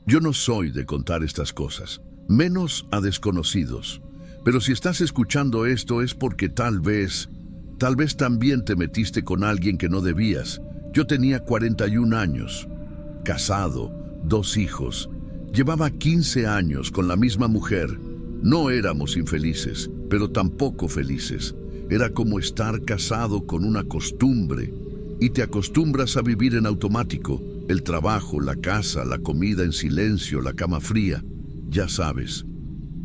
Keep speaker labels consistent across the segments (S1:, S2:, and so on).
S1: Yo no soy de contar estas cosas, menos a desconocidos. Pero si estás escuchando esto es porque tal vez también te metiste con alguien que no debías. Yo tenía 41 años, casado, 2 hijos. Llevaba 15 años con la misma mujer. No éramos infelices, pero tampoco felices. Era como estar casado con una costumbre. Y te acostumbras a vivir en automático. El trabajo, la casa, la comida en silencio, la cama fría. Ya sabes.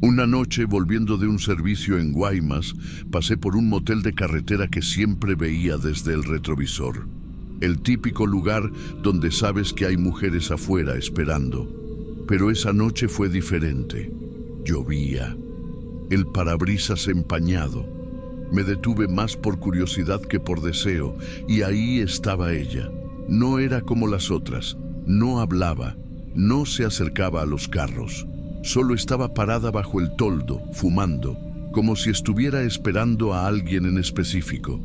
S1: Una noche, volviendo de un servicio en Guaymas, pasé por un motel de carretera que siempre veía desde el retrovisor. El típico lugar donde sabes que hay mujeres afuera esperando. Pero esa noche fue diferente. Llovía. El parabrisas empañado. Me detuve más por curiosidad que por deseo, y ahí estaba ella. No era como las otras. No hablaba. No se acercaba a los carros. Solo estaba parada bajo el toldo, fumando, como si estuviera esperando a alguien en específico.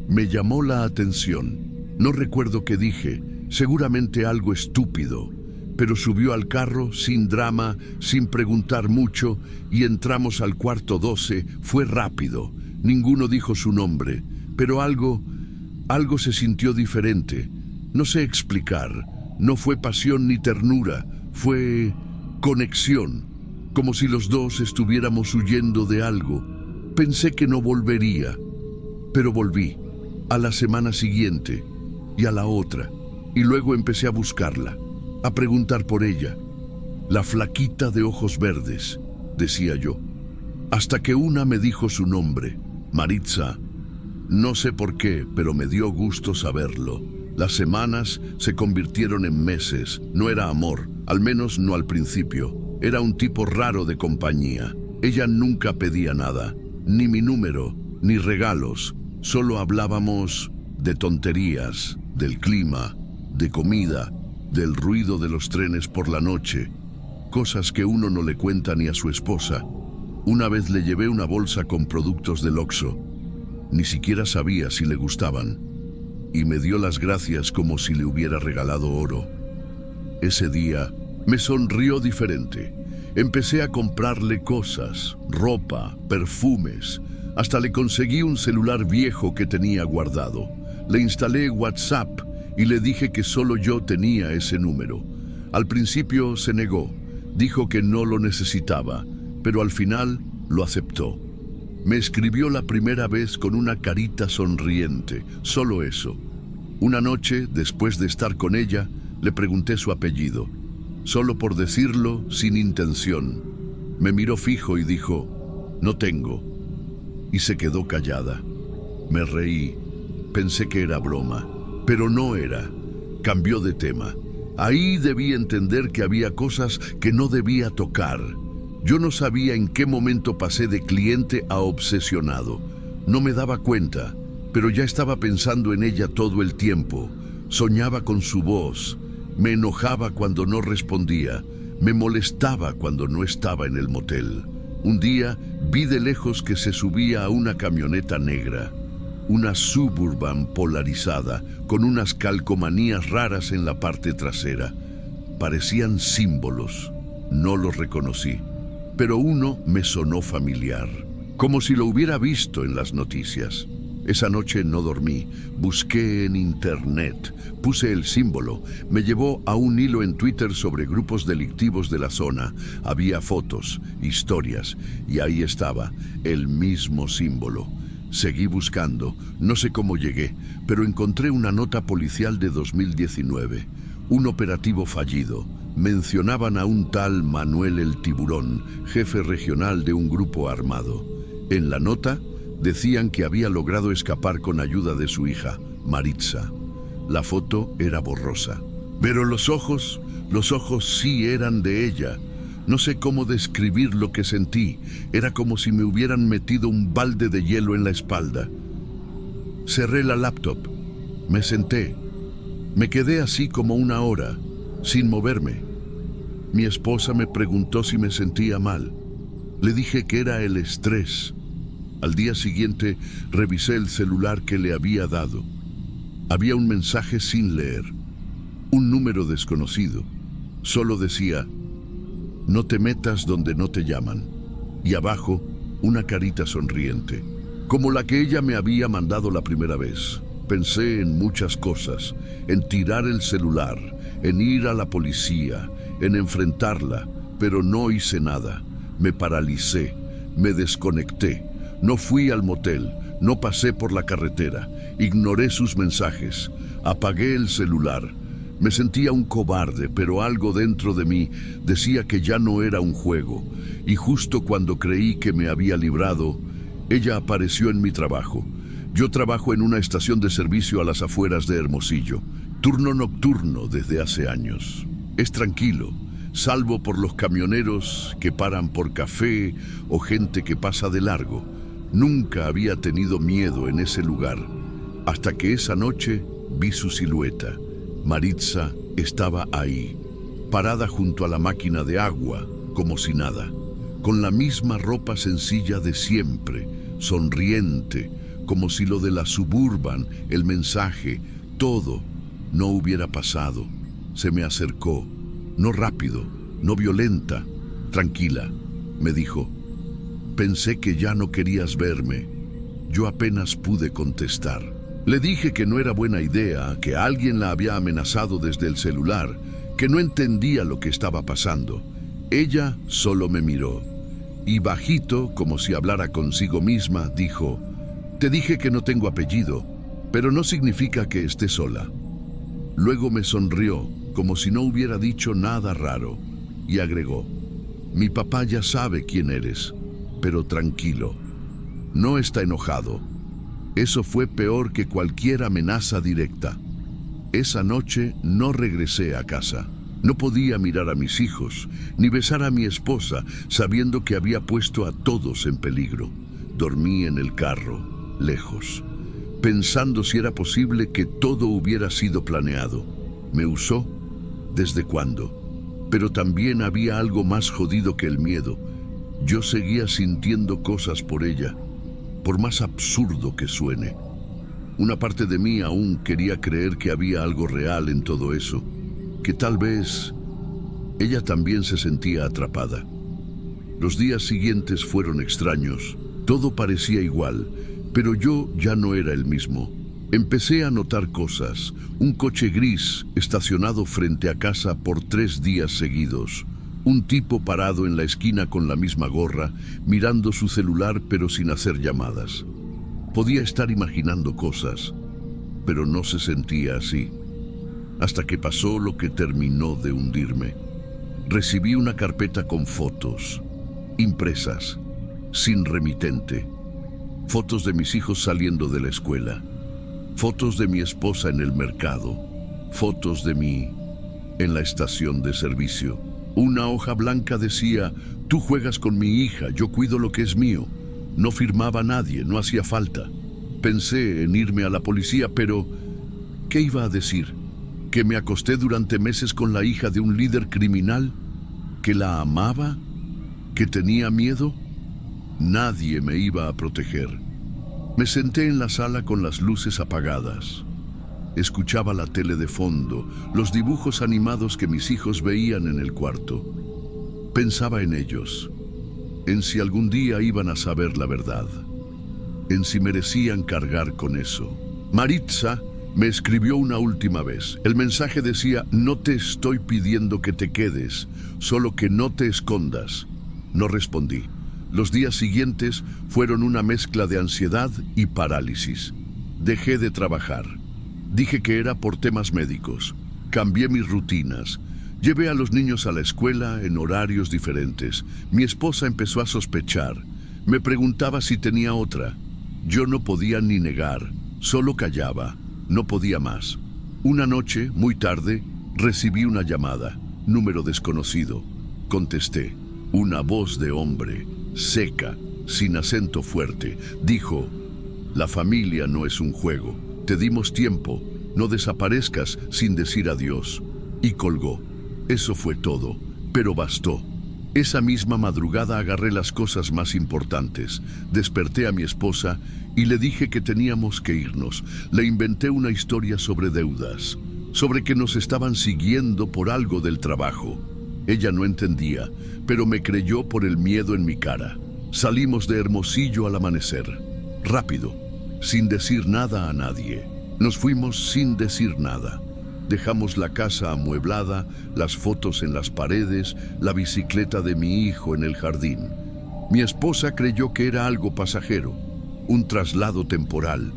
S1: Me llamó la atención. No recuerdo qué dije, seguramente algo estúpido, pero subió al carro sin drama, sin preguntar mucho, y entramos al cuarto 12. Fue rápido. Ninguno dijo su nombre, pero algo se sintió diferente. No sé explicar. No fue pasión ni ternura, fue conexión, como si los dos estuviéramos huyendo de algo. Pensé que no volvería, pero volví, a la semana siguiente, y a la otra, y luego empecé a buscarla, a preguntar por ella. La flaquita de ojos verdes, decía yo, hasta que una me dijo su nombre, Maritza. No sé por qué, pero me dio gusto saberlo. Las semanas se convirtieron en meses. No era amor, al menos no al principio. Era un tipo raro de compañía. Ella nunca pedía nada, ni mi número, ni regalos. Solo hablábamos de tonterías, del clima, de comida, del ruido de los trenes por la noche. Cosas que uno no le cuenta ni a su esposa. Una vez le llevé una bolsa con productos del Oxxo. Ni siquiera sabía si le gustaban. Y me dio las gracias como si le hubiera regalado oro. Ese día me sonrió diferente. Empecé a comprarle cosas, ropa, perfumes. Hasta le conseguí un celular viejo que tenía guardado. Le instalé WhatsApp y le dije que solo yo tenía ese número. Al principio se negó. Dijo que no lo necesitaba, pero al final lo aceptó. Me escribió la primera vez con una carita sonriente, solo eso. Una noche, después de estar con ella, le pregunté su apellido, solo por decirlo, sin intención. Me miró fijo y dijo, no tengo. Y se quedó callada. Me reí, pensé que era broma, pero no era. Cambió de tema. Ahí debí entender que había cosas que no debía tocar. Yo no sabía en qué momento pasé de cliente a obsesionado. No me daba cuenta, pero ya estaba pensando en ella todo el tiempo. Soñaba con su voz. Me enojaba cuando no respondía. Me molestaba cuando no estaba en el motel. Un día vi de lejos que se subía a una camioneta negra. Una Suburban polarizada, con unas calcomanías raras en la parte trasera. Parecían símbolos. No los reconocí. Pero uno me sonó familiar, como si lo hubiera visto en las noticias. Esa noche no dormí, busqué en internet, puse el símbolo, me llevó a un hilo en Twitter sobre grupos delictivos de la zona. Había fotos, historias, y ahí estaba, el mismo símbolo. Seguí buscando, no sé cómo llegué, pero encontré una nota policial de 2019, un operativo fallido. Mencionaban a un tal Manuel el Tiburón, jefe regional de un grupo armado. En la nota decían que había logrado escapar con ayuda de su hija, Maritza. La foto era borrosa, pero los ojos sí eran de ella. No sé cómo describir lo que sentí. Era como si me hubieran metido un balde de hielo en la espalda. Cerré la laptop, me senté, me quedé así como una hora, sin moverme. Mi esposa me preguntó si me sentía mal. Le dije que era el estrés. Al día siguiente revisé el celular que le había dado. Había un mensaje sin leer, un número desconocido. Solo decía, no te metas donde no te llaman. Y abajo, una carita sonriente, como la que ella me había mandado la primera vez. Pensé en muchas cosas, en tirar el celular, en ir a la policía, en enfrentarla, pero no hice nada. Me paralicé, me desconecté, no fui al motel, no pasé por la carretera, ignoré sus mensajes, apagué el celular. Me sentía un cobarde, pero algo dentro de mí decía que ya no era un juego, y justo cuando creí que me había librado, ella apareció en mi trabajo. Yo trabajo en una estación de servicio a las afueras de Hermosillo, turno nocturno desde hace años. Es tranquilo, salvo por los camioneros que paran por café o gente que pasa de largo. Nunca había tenido miedo en ese lugar, hasta que esa noche vi su silueta. Maritza estaba ahí, parada junto a la máquina de agua, como si nada, con la misma ropa sencilla de siempre, sonriente, como si lo de la Suburban, el mensaje, todo, no hubiera pasado. Se me acercó, no rápido, no violenta, tranquila, me dijo. Pensé que ya no querías verme. Yo apenas pude contestar. Le dije que no era buena idea, que alguien la había amenazado desde el celular, que no entendía lo que estaba pasando. Ella solo me miró y bajito, como si hablara consigo misma, dijo, te dije que no tengo apellido, pero no significa que esté sola. Luego me sonrió, como si no hubiera dicho nada raro, y agregó, mi papá ya sabe quién eres, pero tranquilo, no está enojado. Eso fue peor que cualquier amenaza directa. Esa noche no regresé a casa. No podía mirar a mis hijos, ni besar a mi esposa, sabiendo que había puesto a todos en peligro. Dormí en el carro, lejos, pensando si era posible que todo hubiera sido planeado. ¿Me usó? ¿Desde cuándo? Pero también había algo más jodido que el miedo. Yo seguía sintiendo cosas por ella, por más absurdo que suene. Una parte de mí aún quería creer que había algo real en todo eso, que tal vez ella también se sentía atrapada. Los días siguientes fueron extraños, todo parecía igual, pero yo ya no era el mismo. Empecé a notar cosas, un coche gris estacionado frente a casa por 3 días seguidos, un tipo parado en la esquina con la misma gorra, mirando su celular pero sin hacer llamadas. Podía estar imaginando cosas, pero no se sentía así. Hasta que pasó lo que terminó de hundirme. Recibí una carpeta con fotos, impresas, sin remitente. Fotos de mis hijos saliendo de la escuela. Fotos de mi esposa en el mercado. Fotos de mí en la estación de servicio. Una hoja blanca decía, tú juegas con mi hija, yo cuido lo que es mío. No firmaba nadie, no hacía falta. Pensé en irme a la policía, pero ¿qué iba a decir? ¿Que me acosté durante meses con la hija de un líder criminal? ¿Que la amaba? ¿Que tenía miedo? Nadie me iba a proteger. Me senté en la sala con las luces apagadas. Escuchaba la tele de fondo, los dibujos animados que mis hijos veían en el cuarto. Pensaba en ellos, en si algún día iban a saber la verdad, en si merecían cargar con eso. Maritza me escribió una última vez. El mensaje decía, no te estoy pidiendo que te quedes, solo que no te escondas. No respondí. Los días siguientes fueron una mezcla de ansiedad y parálisis. Dejé de trabajar. Dije que era por temas médicos. Cambié mis rutinas. Llevé a los niños a la escuela en horarios diferentes. Mi esposa empezó a sospechar. Me preguntaba si tenía otra. Yo no podía ni negar, solo callaba. No podía más. Una noche, muy tarde, recibí una llamada. Número desconocido. Contesté. Una voz de hombre, seca, sin acento fuerte, dijo, la familia no es un juego. Te dimos tiempo, no desaparezcas sin decir adiós. Y colgó. Eso fue todo, pero bastó. Esa misma madrugada agarré las cosas más importantes. Desperté a mi esposa y le dije que teníamos que irnos. Le inventé una historia sobre deudas. sobre que nos estaban siguiendo por algo del trabajo. Ella no entendía, pero me creyó por el miedo en mi cara. Salimos de Hermosillo al amanecer, rápido, sin decir nada a nadie. Nos fuimos sin decir nada. Dejamos la casa amueblada, las fotos en las paredes, la bicicleta de mi hijo en el jardín. Mi esposa creyó que era algo pasajero, un traslado temporal,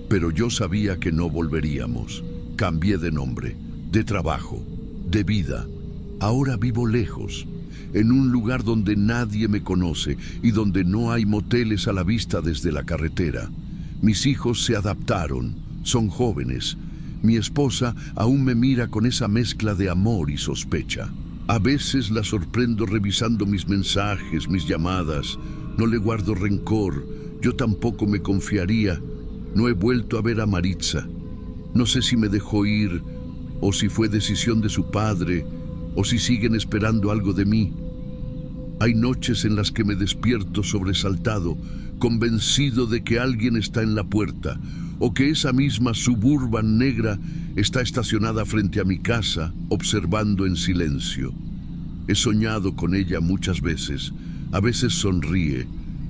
S1: pero yo sabía que no volveríamos. Cambié de nombre, de trabajo, de vida. Ahora vivo lejos, en un lugar donde nadie me conoce y donde no hay moteles a la vista desde la carretera. Mis hijos se adaptaron, son jóvenes. Mi esposa aún me mira con esa mezcla de amor y sospecha. A veces la sorprendo revisando mis mensajes, mis llamadas. No le guardo rencor, yo tampoco me confiaría. No he vuelto a ver a Maritza. No sé si me dejó ir, o si fue decisión de su padre, o si siguen esperando algo de mí. Hay noches en las que me despierto sobresaltado, convencido de que alguien está en la puerta, o que esa misma Suburban negra está estacionada frente a mi casa, observando en silencio. He soñado con ella muchas veces. A veces sonríe,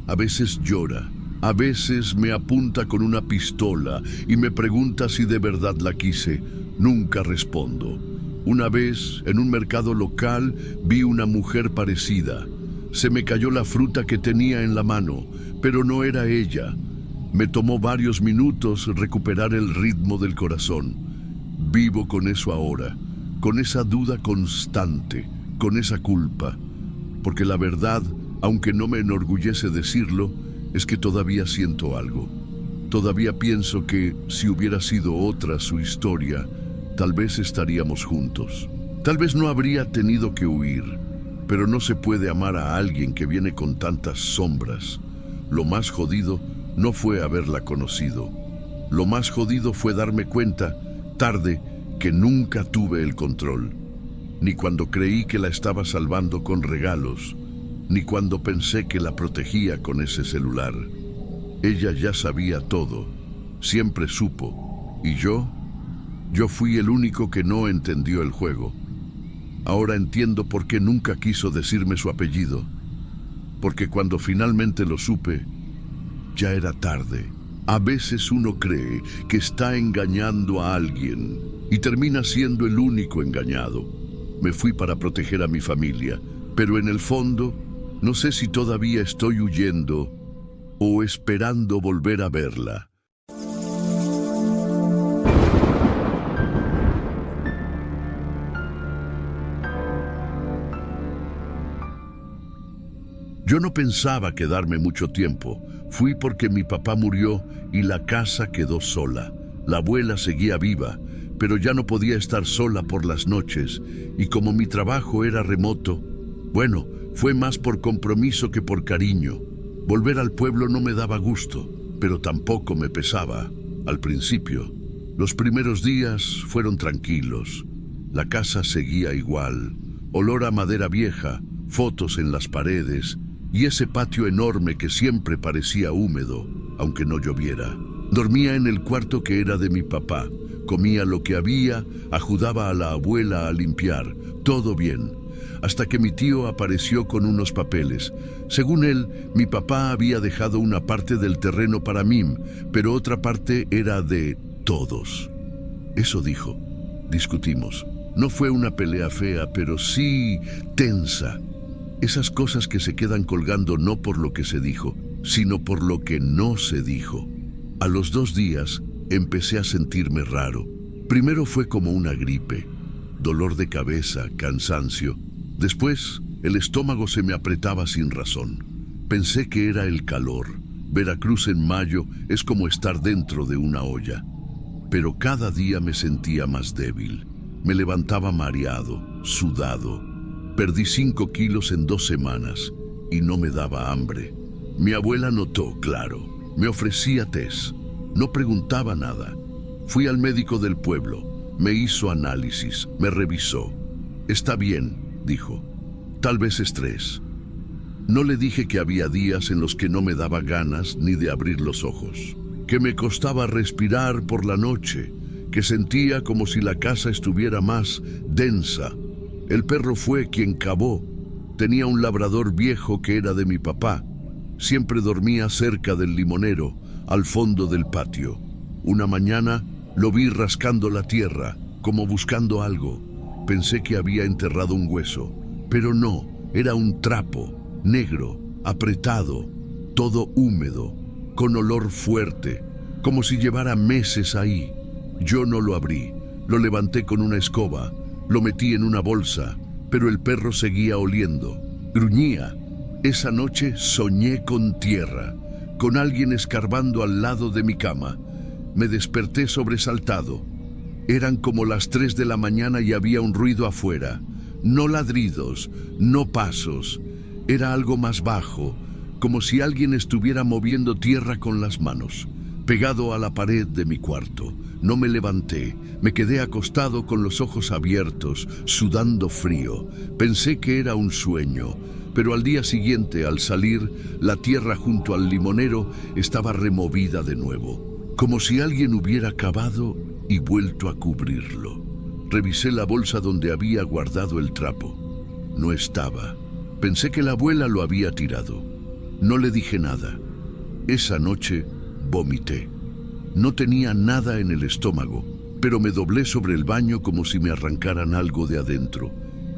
S1: a veces llora, a veces me apunta con una pistola y me pregunta si de verdad la quise. Nunca respondo. Una vez, en un mercado local, vi una mujer parecida. Se me cayó la fruta que tenía en la mano, pero no era ella. Me tomó varios minutos recuperar el ritmo del corazón. Vivo con eso ahora, con esa duda constante, con esa culpa. Porque la verdad, aunque no me enorgullece decirlo, es que todavía siento algo. Todavía pienso que, si hubiera sido otra su historia, tal vez estaríamos juntos. Tal vez no habría tenido que huir, pero no se puede amar a alguien que viene con tantas sombras. Lo más jodido no fue haberla conocido. Lo más jodido fue darme cuenta, tarde, que nunca tuve el control. Ni cuando creí que la estaba salvando con regalos, ni cuando pensé que la protegía con ese celular. Ella ya sabía todo, siempre supo, y yo fui el único que no entendió el juego. Ahora entiendo por qué nunca quiso decirme su apellido, porque cuando finalmente lo supe, ya era tarde. A veces uno cree que está engañando a alguien y termina siendo el único engañado. Me fui para proteger a mi familia, pero en el fondo, no sé si todavía estoy huyendo o esperando volver a verla. Yo no pensaba quedarme mucho tiempo. Fui porque mi papá murió y la casa quedó sola. La abuela seguía viva, pero ya no podía estar sola por las noches, y como mi trabajo era remoto, bueno, fue más por compromiso que por cariño. Volver al pueblo no me daba gusto, pero tampoco me pesaba. Al principio, los primeros días fueron tranquilos. La casa seguía igual, olor a madera vieja, fotos en las paredes, y ese patio enorme que siempre parecía húmedo, aunque no lloviera. Dormía en el cuarto que era de mi papá, comía lo que había, ayudaba a la abuela a limpiar, todo bien, hasta que mi tío apareció con unos papeles. Según él, mi papá había dejado una parte del terreno para mí, pero otra parte era de todos. Eso dijo. Discutimos. No fue una pelea fea, pero sí tensa. Esas cosas que se quedan colgando no por lo que se dijo, sino por lo que no se dijo. A los 2 días empecé a sentirme raro. Primero fue como una gripe, dolor de cabeza, cansancio. Después, el estómago se me apretaba sin razón. Pensé que era el calor. Veracruz en mayo es como estar dentro de una olla. Pero cada día me sentía más débil. Me levantaba mareado, sudado. Perdí 5 kilos en 2 semanas y no me daba hambre. Mi abuela notó, claro. Me ofrecía tés. No preguntaba nada. Fui al médico del pueblo. Me hizo análisis. Me revisó. Está bien, dijo. Tal vez estrés. No le dije que había días en los que no me daba ganas ni de abrir los ojos. Que me costaba respirar por la noche. que sentía como si la casa estuviera más densa. El perro fue quien cavó. Tenía un labrador viejo que era de mi papá. Siempre dormía cerca del limonero, al fondo del patio. Una mañana lo vi rascando la tierra, como buscando algo. Pensé que había enterrado un hueso, pero no, era un trapo, negro, apretado, todo húmedo, con olor fuerte, como si llevara meses ahí. Yo no lo abrí, lo levanté con una escoba, lo metí en una bolsa, pero el perro seguía oliendo, gruñía. Esa noche soñé con tierra, con alguien escarbando al lado de mi cama. Me desperté sobresaltado. Eran como las 3 de la mañana y había un ruido afuera. No ladridos, no pasos. Era algo más bajo, como si alguien estuviera moviendo tierra con las manos. Pegado a la pared de mi cuarto. No me levanté, me quedé acostado con los ojos abiertos, sudando frío. Pensé que era un sueño, pero al día siguiente, al salir, la tierra junto al limonero estaba removida de nuevo, como si alguien hubiera cavado y vuelto a cubrirlo. Revisé la bolsa donde había guardado el trapo. No estaba. Pensé que la abuela lo había tirado. No le dije nada. Esa noche vomité. No tenía nada en el estómago, pero me doblé sobre el baño como si me arrancaran algo de adentro.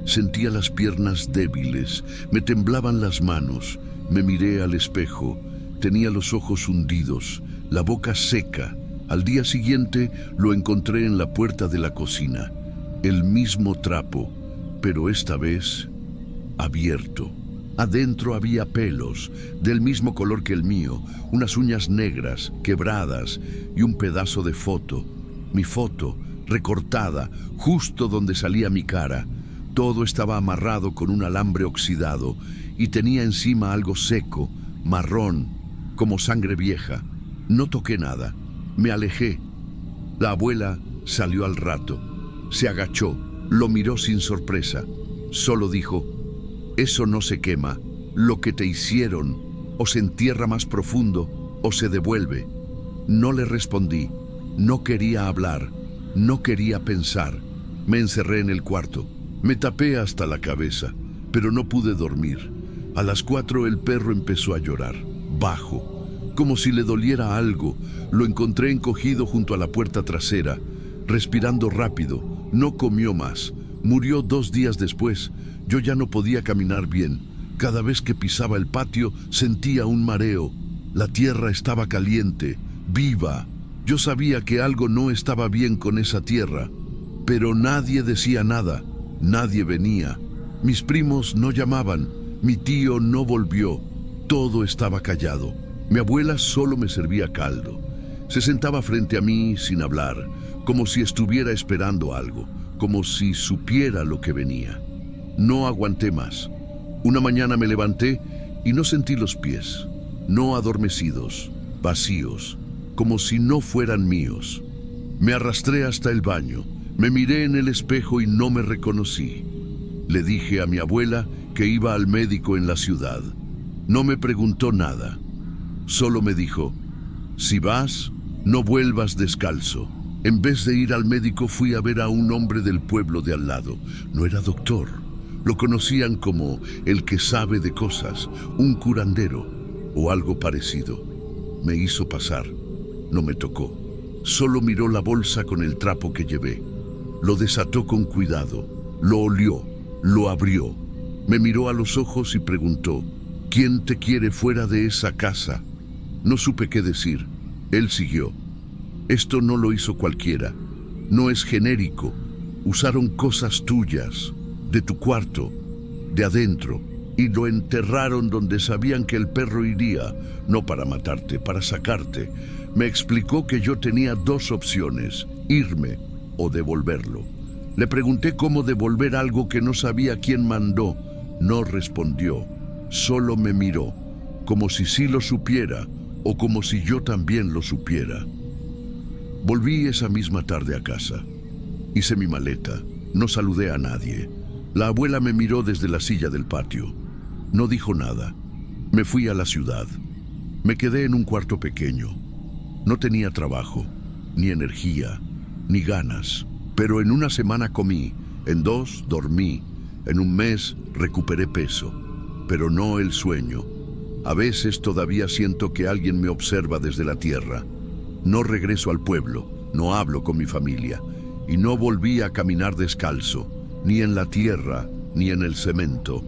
S1: Sentía las piernas débiles, me temblaban las manos, me miré al espejo, tenía los ojos hundidos, la boca seca. Al día siguiente lo encontré en la puerta de la cocina, el mismo trapo, pero esta vez abierto. Adentro había pelos, del mismo color que el mío, unas uñas negras, quebradas y un pedazo de foto. Mi foto, recortada, justo donde salía mi cara. Todo estaba amarrado con un alambre oxidado y tenía encima algo seco, marrón, como sangre vieja. No toqué nada. Me alejé. La abuela salió al rato. Se agachó, lo miró sin sorpresa. Solo dijo: «Eso no se quema. Lo que te hicieron o se entierra más profundo o se devuelve». No le respondí. No quería hablar. No quería pensar. Me encerré en el cuarto. Me tapé hasta la cabeza, pero no pude dormir. A las 4 el perro empezó a llorar, bajo, como si le doliera algo. Lo encontré encogido junto a la puerta trasera, respirando rápido. No comió más. Murió 2 días después. Yo ya no podía caminar bien. Cada vez que pisaba el patio sentía un mareo. La tierra estaba caliente, viva. Yo sabía que algo no estaba bien con esa tierra, pero nadie decía nada. Nadie venía. Mis primos no llamaban. Mi tío no volvió. Todo estaba callado. Mi abuela solo me servía caldo. Se sentaba frente a mí sin hablar, como si estuviera esperando algo, como si supiera lo que venía. No aguanté más. Una mañana me levanté y no sentí los pies. No adormecidos, vacíos, como si no fueran míos. Me arrastré hasta el baño. Me miré en el espejo y no me reconocí. Le dije a mi abuela que iba al médico en la ciudad. No me preguntó nada. Solo me dijo: «Si vas, no vuelvas descalzo». En vez de ir al médico fui a ver a un hombre del pueblo de al lado. No era doctor. Lo conocían como el que sabe de cosas, un curandero o algo parecido. Me hizo pasar. No me tocó. Solo miró la bolsa con el trapo que llevé. Lo desató con cuidado, lo olió, lo abrió. Me miró a los ojos y preguntó: «¿Quién te quiere fuera de esa casa?». No supe qué decir. Él siguió: «Esto no lo hizo cualquiera. No es genérico. Usaron cosas tuyas, de tu cuarto, de adentro, y lo enterraron donde sabían que el perro iría, no para matarte, para sacarte». Me explicó que yo tenía 2 opciones: irme o devolverlo. Le pregunté cómo devolver algo que no sabía quién mandó. No respondió, solo me miró, como si sí lo supiera o como si yo también lo supiera. Volví esa misma tarde a casa. Hice mi maleta, no saludé a nadie. La abuela me miró desde la silla del patio. No dijo nada. Me fui a la ciudad. Me quedé en un cuarto pequeño. No tenía trabajo, ni energía. ni ganas. Pero en una semana comí, en 2 dormí, en un mes recuperé peso, pero no el sueño. A veces todavía siento que alguien me observa desde la tierra. No regreso al pueblo, no hablo con mi familia, y no volví a caminar descalzo, ni en la tierra, ni en el cemento.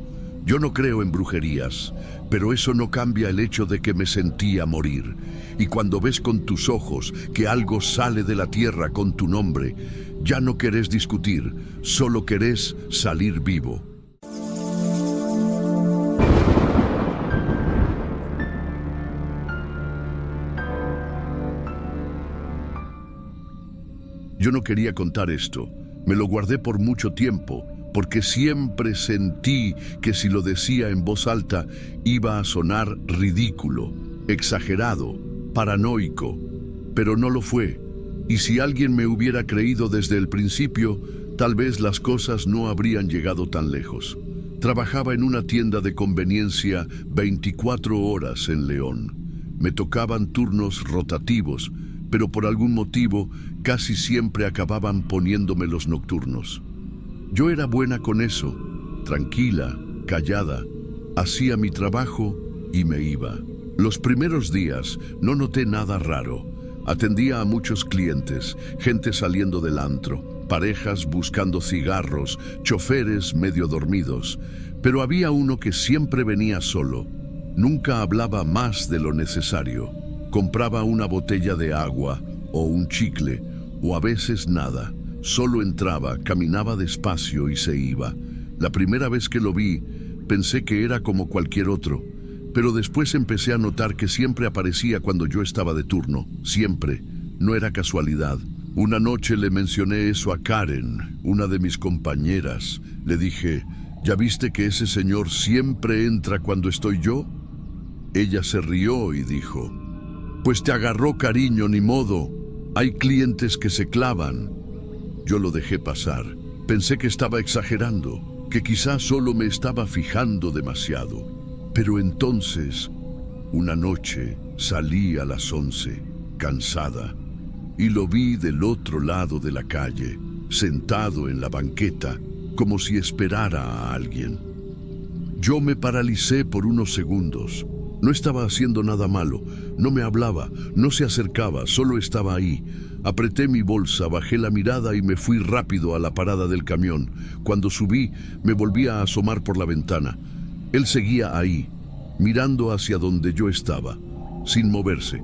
S1: Yo no creo en brujerías, pero eso no cambia el hecho de que me sentía morir. Y cuando ves con tus ojos que algo sale de la tierra con tu nombre, ya no querés discutir, solo querés salir vivo. Yo no quería contar esto, me lo guardé por mucho tiempo, porque siempre sentí que si lo decía en voz alta iba a sonar ridículo, exagerado, paranoico, pero no lo fue. Y si alguien me hubiera creído desde el principio, tal vez las cosas no habrían llegado tan lejos. Trabajaba en una tienda de conveniencia 24 horas en León. Me tocaban turnos rotativos, pero por algún motivo casi siempre acababan poniéndome los nocturnos. Yo era buena con eso, tranquila, callada, hacía mi trabajo y me iba. Los primeros días no noté nada raro. Atendía a muchos clientes, gente saliendo del antro, parejas buscando cigarros, choferes medio dormidos, pero había uno que siempre venía solo. Nunca hablaba más de lo necesario. Compraba una botella de agua o un chicle, o a veces nada. Solo entraba, caminaba despacio y se iba. La primera vez que lo vi, pensé que era como cualquier otro, pero después empecé a notar que siempre aparecía cuando yo estaba de turno. Siempre. No era casualidad. Una noche le mencioné eso a Karen, una de mis compañeras. Le dije, ¿ya viste que ese señor siempre entra cuando estoy yo? Ella se rió y dijo, pues te agarró cariño, ni modo. Hay clientes que se clavan. Yo lo dejé pasar. Pensé que estaba exagerando, que quizás solo me estaba fijando demasiado. Pero entonces, una noche, salí a las 11, cansada, y lo vi del otro lado de la calle, sentado en la banqueta, como si esperara a alguien. Yo me paralicé por unos segundos. No estaba haciendo nada malo, no me hablaba, no se acercaba, solo estaba ahí. Apreté mi bolsa, bajé la mirada y me fui rápido a la parada del camión. Cuando subí, me volví a asomar por la ventana. Él seguía ahí, mirando hacia donde yo estaba, sin moverse.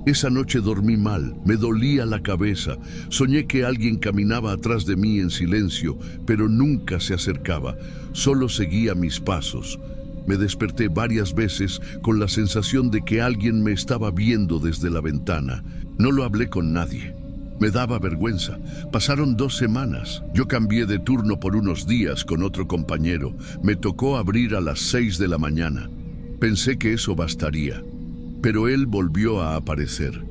S1: Esa noche dormí mal, me dolía la cabeza. Soñé que alguien caminaba atrás de mí en silencio, pero nunca se acercaba, solo seguía mis pasos. Me desperté varias veces con la sensación de que alguien me estaba viendo desde la ventana. No lo hablé con nadie. Me daba vergüenza. Pasaron 2 semanas. Yo cambié de turno por unos días con otro compañero. Me tocó abrir a las 6 de la mañana. Pensé que eso bastaría. Pero él volvió a aparecer.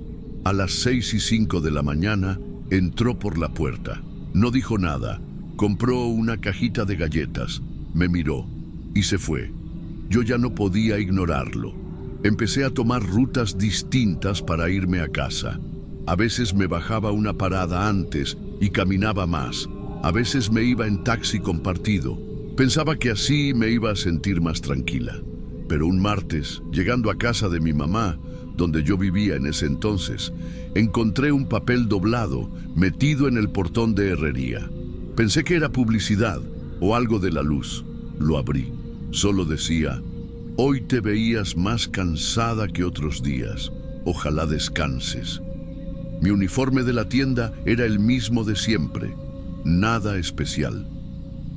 S1: A las 6:05 de la mañana entró por la puerta. No dijo nada. Compró una cajita de galletas. Me miró y se fue. Yo ya no podía ignorarlo. Empecé a tomar rutas distintas para irme a casa. A veces me bajaba una parada antes y caminaba más. A veces me iba en taxi compartido. Pensaba que así me iba a sentir más tranquila. Pero un martes, llegando a casa de mi mamá, donde yo vivía en ese entonces, encontré un papel doblado metido en el portón de herrería. Pensé que era publicidad o algo de la luz. Lo abrí. Solo decía, hoy te veías más cansada que otros días. Ojalá descanses. Mi uniforme de la tienda era el mismo de siempre. Nada especial.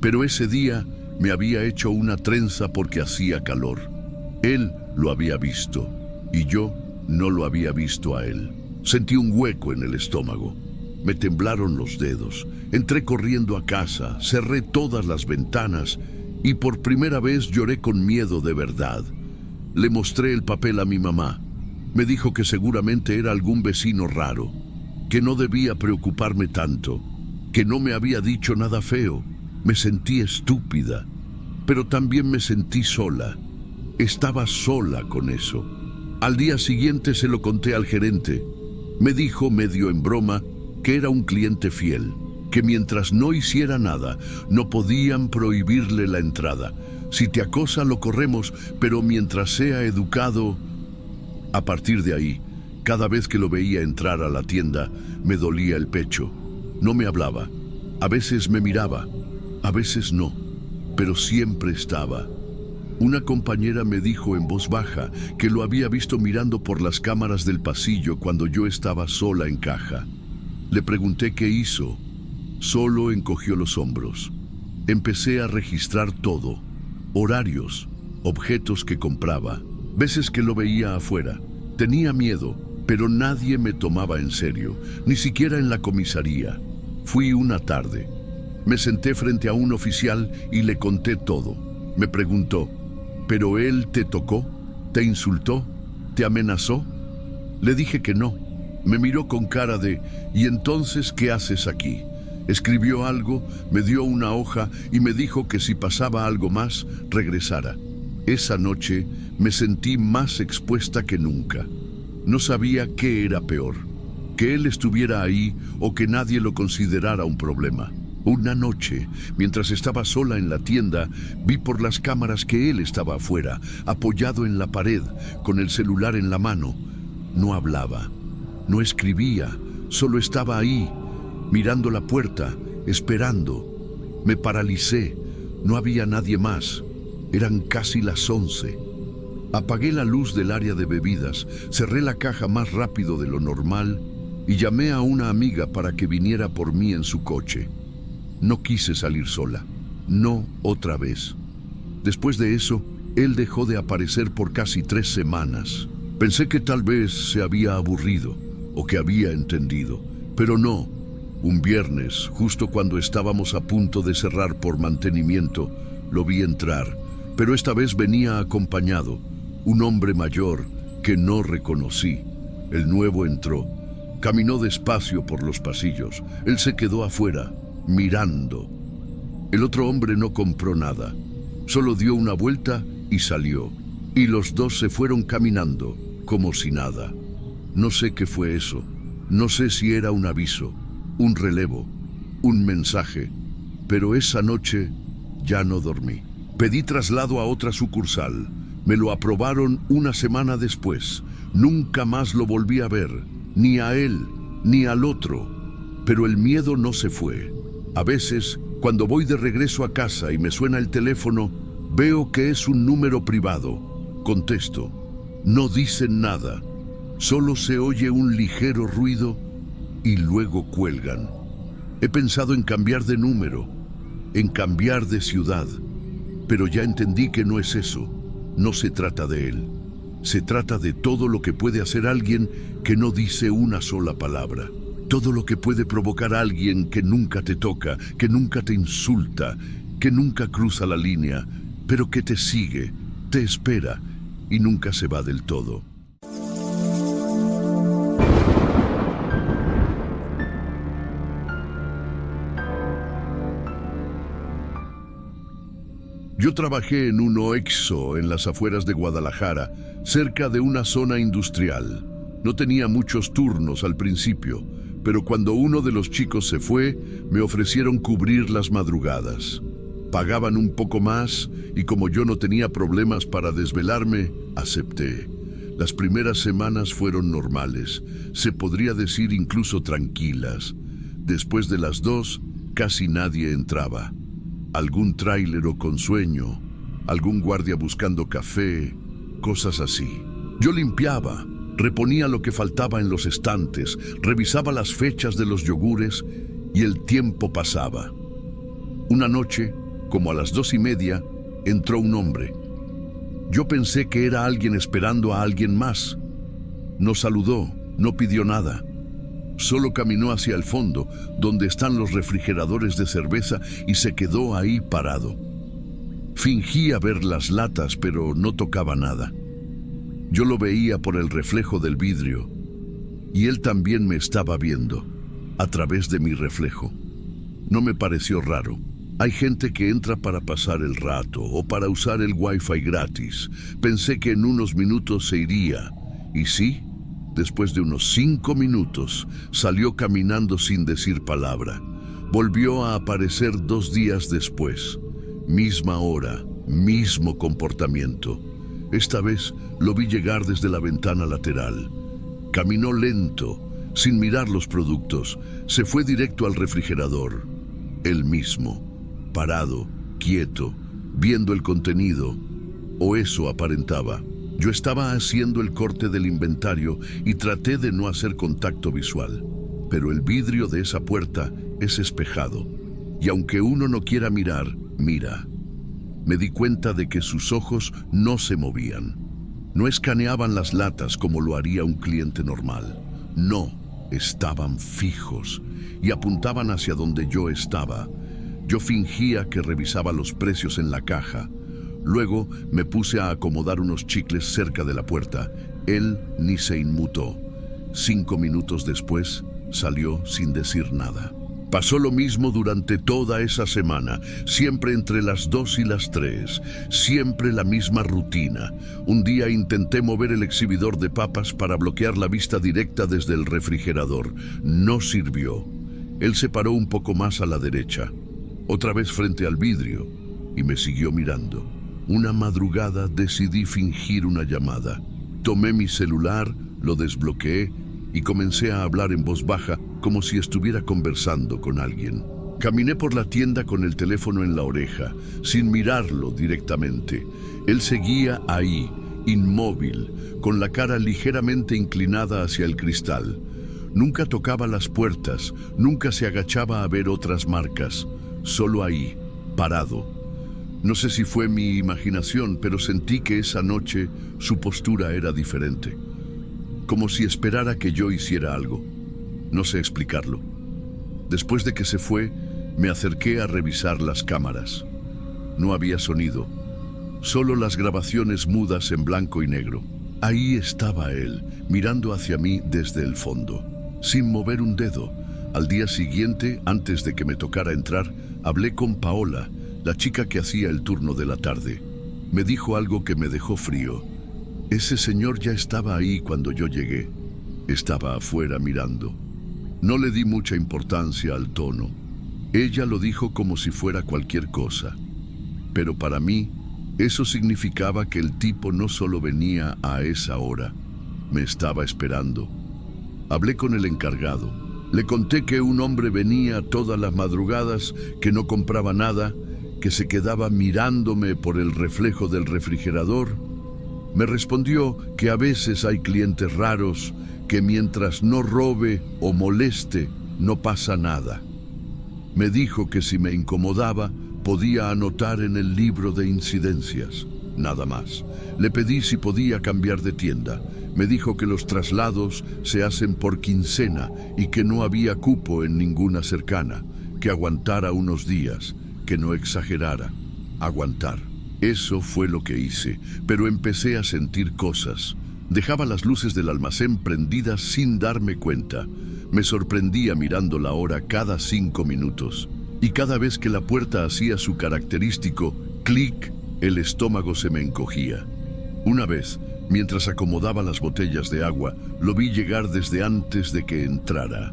S1: Pero ese día me había hecho una trenza porque hacía calor. Él lo había visto y yo no lo había visto a él. Sentí un hueco en el estómago. Me temblaron los dedos. Entré corriendo a casa, cerré todas las ventanas y por primera vez lloré con miedo de verdad. Le mostré el papel a mi mamá. Me dijo que seguramente era algún vecino raro, que no debía preocuparme tanto, que no me había dicho nada feo. Me sentí estúpida, pero también me sentí sola. Estaba sola con eso. Al día siguiente se lo conté al gerente. Me dijo medio en broma, que era un cliente fiel, que mientras no hiciera nada, no podían prohibirle la entrada. Si te acosa, lo corremos, pero mientras sea educado... A partir de ahí, cada vez que lo veía entrar a la tienda, me dolía el pecho. No me hablaba. A veces me miraba, a veces no, pero siempre estaba. Una compañera me dijo en voz baja que lo había visto mirando por las cámaras del pasillo cuando yo estaba sola en caja. Le pregunté qué hizo. Solo encogió los hombros. Empecé a registrar todo: horarios, objetos que compraba, veces que lo veía afuera. Tenía miedo, pero nadie me tomaba en serio, ni siquiera en la comisaría. Fui una tarde. Me senté frente a un oficial y le conté todo. Me preguntó: ¿pero él te tocó? ¿Te insultó? ¿Te amenazó? Le dije que no. Me miró con cara de: ¿y entonces qué haces aquí? Escribió algo, me dio una hoja y me dijo que si pasaba algo más, regresara. Esa noche me sentí más expuesta que nunca. No sabía qué era peor: que él estuviera ahí o que nadie lo considerara un problema. Una noche, mientras estaba sola en la tienda, vi por las cámaras que él estaba afuera, apoyado en la pared, con el celular en la mano. No hablaba, no escribía, solo estaba ahí, mirando la puerta, esperando. Me paralicé, no había nadie más. Eran casi las 11. Apagué la luz del área de bebidas, cerré la caja más rápido de lo normal y llamé a una amiga para que viniera por mí en su coche. No quise salir sola, no otra vez. Después de eso, él dejó de aparecer por casi 3 semanas. Pensé que tal vez se había aburrido o que había entendido, pero no. Un viernes, justo cuando estábamos a punto de cerrar por mantenimiento, lo vi entrar, pero esta vez venía acompañado, un hombre mayor que no reconocí. El nuevo entró, caminó despacio por los pasillos. Él se quedó afuera, mirando. El otro hombre no compró nada, solo dio una vuelta y salió. Y los dos se fueron caminando, como si nada. No sé qué fue eso, no sé si era un aviso, un relevo, un mensaje, pero esa noche ya no dormí. Pedí traslado a otra sucursal. Me lo aprobaron una semana después. Nunca más lo volví a ver, ni a él, ni al otro. Pero el miedo no se fue. A veces, cuando voy de regreso a casa y me suena el teléfono, veo que es un número privado. Contesto. No dicen nada. Solo se oye un ligero ruido y luego cuelgan. He pensado en cambiar de número, en cambiar de ciudad, pero ya entendí que no es eso. No se trata de él. Se trata de todo lo que puede hacer alguien que no dice una sola palabra. Todo lo que puede provocar a alguien que nunca te toca, que nunca te insulta, que nunca cruza la línea, pero que te sigue, te espera y nunca se va del todo. Yo trabajé en un OXXO en las afueras de Guadalajara, cerca de una zona industrial. No tenía muchos turnos al principio, pero cuando uno de los chicos se fue, me ofrecieron cubrir las madrugadas. Pagaban un poco más y como yo no tenía problemas para desvelarme, acepté. Las primeras semanas fueron normales, se podría decir incluso tranquilas. Después de las 2, casi nadie entraba. Algún tráilero con sueño, algún guardia buscando café, cosas así. Yo limpiaba, reponía lo que faltaba en los estantes, revisaba las fechas de los yogures y el tiempo pasaba. Una noche, como a las 2:30, entró un hombre. Yo pensé que era alguien esperando a alguien más. No saludó, no pidió nada. Solo caminó hacia el fondo, donde están los refrigeradores de cerveza, y se quedó ahí parado. Fingía ver las latas, pero no tocaba nada. Yo lo veía por el reflejo del vidrio, y él también me estaba viendo, a través de mi reflejo. No me pareció raro. Hay gente que entra para pasar el rato o para usar el Wi-Fi gratis. Pensé que en unos minutos se iría, y sí, Después de unos 5 minutos, salió caminando sin decir palabra. Volvió a aparecer 2 días después. Misma hora, mismo comportamiento. Esta vez lo vi llegar desde la ventana lateral. Caminó lento, sin mirar los productos. Se fue directo al refrigerador. Él mismo, parado, quieto, viendo el contenido. O eso aparentaba. Yo estaba haciendo el corte del inventario y traté de no hacer contacto visual. Pero el vidrio de esa puerta es espejado. Y aunque uno no quiera mirar, mira. Me di cuenta de que sus ojos no se movían. No escaneaban las latas como lo haría un cliente normal. No, estaban fijos y apuntaban hacia donde yo estaba. Yo fingía que revisaba los precios en la caja. Luego me puse a acomodar unos chicles cerca de la puerta. Él ni se inmutó. 5 minutos después, salió sin decir nada. Pasó lo mismo durante toda esa semana, siempre entre las 2 y las 3, siempre la misma rutina. Un día intenté mover el exhibidor de papas para bloquear la vista directa desde el refrigerador. No sirvió. Él se paró un poco más a la derecha, otra vez frente al vidrio, y me siguió mirando. Una madrugada decidí fingir una llamada. Tomé mi celular, lo desbloqueé y comencé a hablar en voz baja como si estuviera conversando con alguien. Caminé por la tienda con el teléfono en la oreja, sin mirarlo directamente. Él seguía ahí, inmóvil, con la cara ligeramente inclinada hacia el cristal. Nunca tocaba las puertas, nunca se agachaba a ver otras marcas. Solo ahí, parado. No sé si fue mi imaginación, pero sentí que esa noche su postura era diferente. Como si esperara que yo hiciera algo. No sé explicarlo. Después de que se fue, me acerqué a revisar las cámaras. No había sonido, solo las grabaciones mudas en blanco y negro. Ahí estaba él, mirando hacia mí desde el fondo, sin mover un dedo. Al día siguiente, antes de que me tocara entrar, hablé con Paola, la chica que hacía el turno de la tarde. Me dijo algo que me dejó frío. Ese señor ya estaba ahí cuando yo llegué. Estaba afuera mirando. No le di mucha importancia al tono. Ella lo dijo como si fuera cualquier cosa. Pero para mí, eso significaba que el tipo no solo venía a esa hora, me estaba esperando. Hablé con el encargado. Le conté que un hombre venía todas las madrugadas, que no compraba nada, que se quedaba mirándome por el reflejo del refrigerador. Me respondió que a veces hay clientes raros, que mientras no robe o moleste, no pasa nada. Me dijo que si me incomodaba, podía anotar en el libro de incidencias, nada más. Le pedí si podía cambiar de tienda. Me dijo que los traslados se hacen por quincena y que no había cupo en ninguna cercana, que aguantara unos días, que no exagerara. Aguantar. Eso fue lo que hice, pero empecé a sentir cosas. Dejaba las luces del almacén prendidas sin darme cuenta. Me sorprendía mirando la hora cada 5 minutos. Y cada vez que la puerta hacía su característico clic, el estómago se me encogía. Una vez, mientras acomodaba las botellas de agua, lo vi llegar desde antes de que entrara.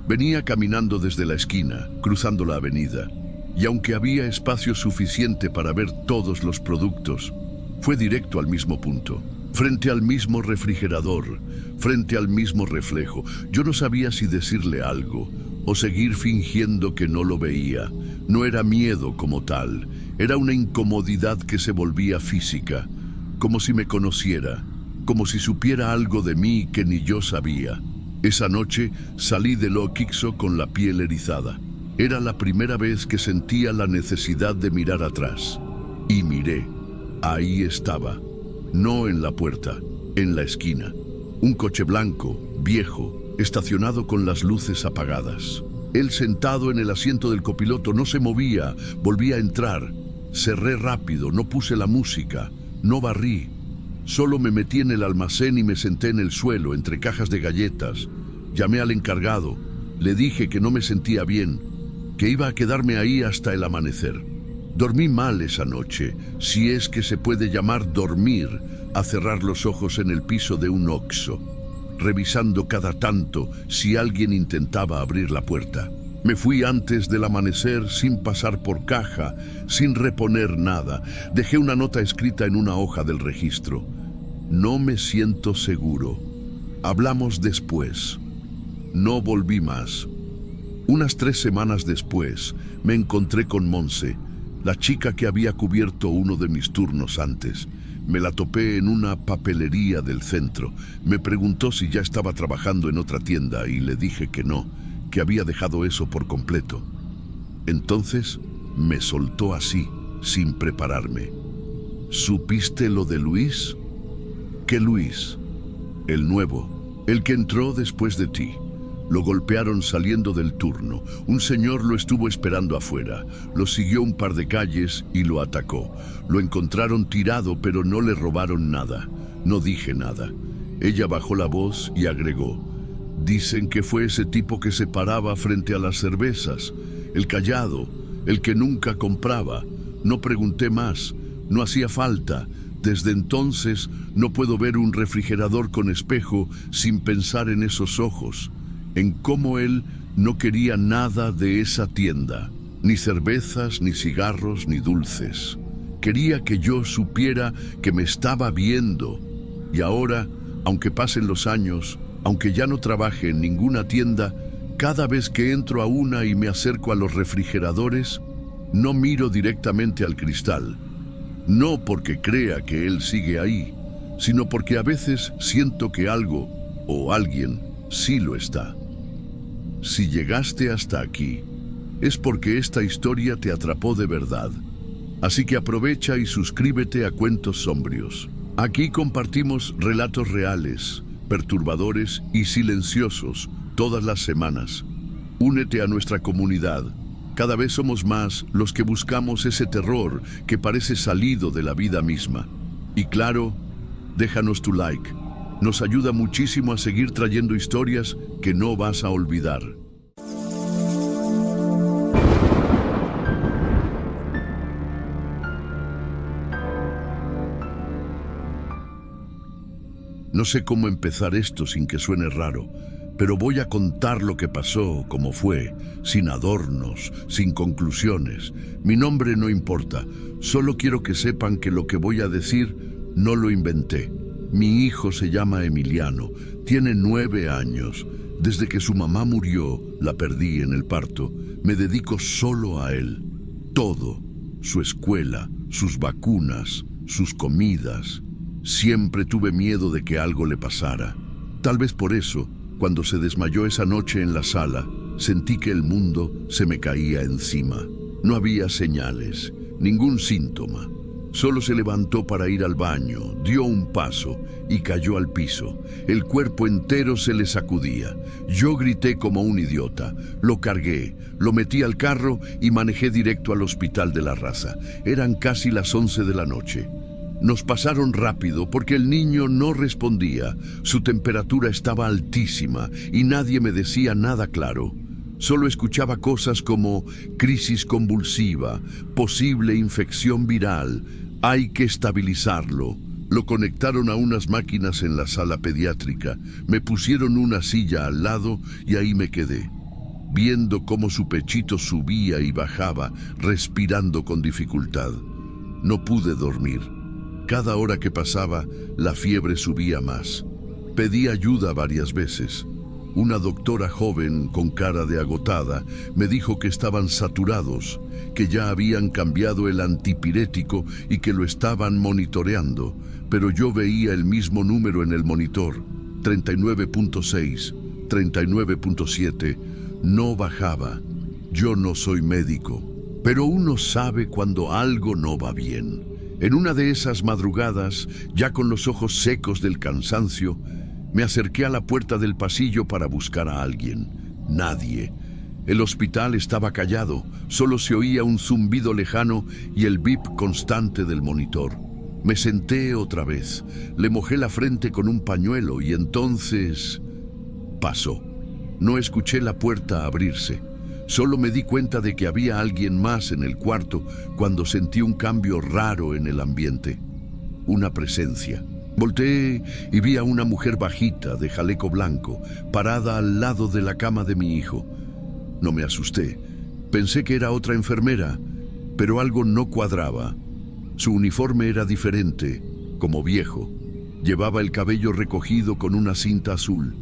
S1: Venía caminando desde la esquina, cruzando la avenida. Y aunque había espacio suficiente para ver todos los productos, fue directo al mismo punto, frente al mismo refrigerador, frente al mismo reflejo. Yo no sabía si decirle algo o seguir fingiendo que no lo veía. No era miedo como tal, era una incomodidad que se volvía física, como si me conociera, como si supiera algo de mí que ni yo sabía. Esa noche salí del Oquixo con la piel erizada. Era la primera vez que sentía la necesidad de mirar atrás. Y miré. Ahí estaba. No en la puerta, en la esquina. Un coche blanco, viejo, estacionado con las luces apagadas. Él sentado en el asiento del copiloto no se movía, volvía a entrar. Cerré rápido, no puse la música, no barrí. Solo me metí en el almacén y me senté en el suelo, entre cajas de galletas. Llamé al encargado. Le dije que no me sentía bien, que iba a quedarme ahí hasta el amanecer. Dormí mal esa noche, si es que se puede llamar dormir a cerrar los ojos en el piso de un Oxxo. revisando cada tanto si alguien intentaba abrir la puerta. Me fui antes del amanecer sin pasar por caja, sin reponer nada. Dejé una nota escrita en una hoja del registro. No me siento seguro. Hablamos después. No volví más. Unas 3 semanas después, me encontré con Monse, la chica que había cubierto uno de mis turnos antes. Me la topé en una papelería del centro. Me preguntó si ya estaba trabajando en otra tienda y le dije que no, que había dejado eso por completo. Entonces me soltó así, sin prepararme. ¿Supiste lo de Luis? ¿Qué Luis? El nuevo, el que entró después de ti. Lo golpearon saliendo del turno. Un señor lo estuvo esperando afuera. Lo siguió un par de calles y lo atacó. Lo encontraron tirado, pero no le robaron nada. No dije nada. Ella bajó la voz y agregó: dicen que fue ese tipo que se paraba frente a las cervezas, el callado, el que nunca compraba. No pregunté más, no hacía falta. Desde entonces no puedo ver un refrigerador con espejo sin pensar en esos ojos, en cómo él no quería nada de esa tienda, ni cervezas, ni cigarros, ni dulces. Quería que yo supiera que me estaba viendo. Y ahora, aunque pasen los años, aunque ya no trabaje en ninguna tienda, cada vez que entro a una y me acerco a los refrigeradores, no miro directamente al cristal. No porque crea que él sigue ahí, sino porque a veces siento que algo o alguien sí lo está. Si llegaste hasta aquí, es porque esta historia te atrapó de verdad. Así que aprovecha y suscríbete a Cuentos Sombrios. Aquí compartimos relatos reales, perturbadores y silenciosos todas las semanas. Únete a nuestra comunidad. Cada vez somos más los que buscamos ese terror que parece salido de la vida misma. Y claro, déjanos tu like. Nos ayuda muchísimo a seguir trayendo historias que no vas a olvidar. No sé cómo empezar esto sin que suene raro, pero voy a contar lo que pasó, como fue, sin adornos, sin conclusiones. Mi nombre no importa, solo quiero que sepan que lo que voy a decir no lo inventé. Mi hijo se llama Emiliano, tiene 9 años. Desde que su mamá murió, la perdí en el parto, me dedico solo a él. Todo, su escuela, sus vacunas, sus comidas. Siempre tuve miedo de que algo le pasara. Tal vez por eso, cuando se desmayó esa noche en la sala, sentí que el mundo se me caía encima. No había señales, ningún síntoma. Solo se levantó para ir al baño, dio un paso y cayó al piso. El cuerpo entero se le sacudía. Yo grité como un idiota. Lo cargué, lo metí al carro y manejé directo al hospital de la Raza. Eran casi las 11 de la noche. Nos pasaron rápido porque el niño no respondía. Su temperatura estaba altísima y nadie me decía nada claro. Solo escuchaba cosas como crisis convulsiva, posible infección viral, hay que estabilizarlo. Lo conectaron a unas máquinas en la sala pediátrica, me pusieron una silla al lado y ahí me quedé, viendo cómo su pechito subía y bajaba, respirando con dificultad. No pude dormir. Cada hora que pasaba, la fiebre subía más. Pedí ayuda varias veces. Una doctora joven con cara de agotada me dijo que estaban saturados, que ya habían cambiado el antipirético y que lo estaban monitoreando, pero yo veía el mismo número en el monitor, 39.6, 39.7, no bajaba. Yo no soy médico, pero uno sabe cuando algo no va bien. En una de esas madrugadas, ya con los ojos secos del cansancio, me acerqué a la puerta del pasillo para buscar a alguien. Nadie. El hospital estaba callado, solo se oía un zumbido lejano y el bip constante del monitor. Me senté otra vez, le mojé la frente con un pañuelo y entonces pasó. No escuché la puerta abrirse. Solo me di cuenta de que había alguien más en el cuarto cuando sentí un cambio raro en el ambiente. Una presencia. Volteé y vi a una mujer bajita de jaleco blanco, parada al lado de la cama de mi hijo. No me asusté. Pensé que era otra enfermera, pero algo no cuadraba. Su uniforme era diferente, como viejo. Llevaba el cabello recogido con una cinta azul.